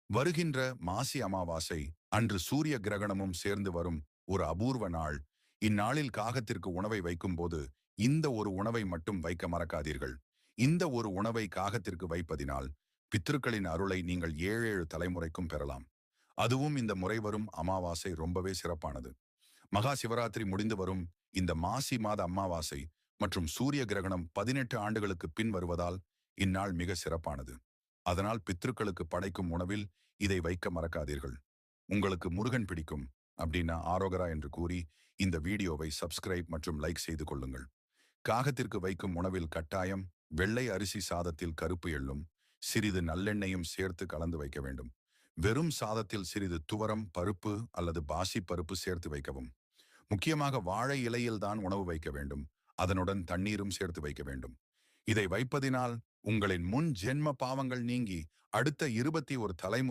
வருகின்ற மாசி அமாவாசை அன்று சூரிய கிரகணமும் சேர்ந்து வரும் ஒரு அபூர்வ நாள். இந்நாளில் காகத்திற்கு உணவை வைக்கும்போது இந்த ஒரு உணவை மட்டும் வைக்க மறக்காதீர்கள். இந்த ஒரு உணவை காகத்திற்கு வைப்பதினால் பித்ருக்களின் அருளை நீங்கள் 7 தலைமுறைக்கும் பெறலாம். அதுவும் இந்த முறை வரும் அமாவாசை ரொம்பவே சிறப்பானது. மகா சிவராத்திரி முடிந்து வரும் இந்த மாசி மாத அமாவாசை மற்றும் சூரிய கிரகணம் 18 ஆண்டுகளுக்கு பின் வருவதால் இந்நாள் மிக சிறப்பானது. அதனால் பித்ருக்களுக்கு படைக்கும் உணவில் இதை வைக்க மறக்காதீர்கள். உங்களுக்கு முருகன் பிடிக்கும் அப்படின்னா ஆரோகரா என்று கூறி இந்த வீடியோவை சப்ஸ்கிரைப் மற்றும் லைக் செய்து கொள்ளுங்கள். காகத்திற்கு வைக்கும் உணவில் கட்டாயம் வெள்ளை அரிசி சாதத்தில் கருப்பு எள்ளும் சிறிது நல்லெண்ணெயும் சேர்த்து கலந்து வைக்க வேண்டும். வெறும் சாதத்தில் சிறிது துவரம் பருப்பு அல்லது பாசி பருப்பு சேர்த்து வைக்கவும். முக்கியமாக வாழை இலையில் தான் உணவு வைக்க வேண்டும். அதனுடன் தண்ணீரும் சேர்த்து வைக்க வேண்டும். இதை வைப்பதினால் உங்களின் முன் ஜென்ம பாவங்கள் நீங்கி அடுத்த 21 தலைமுறை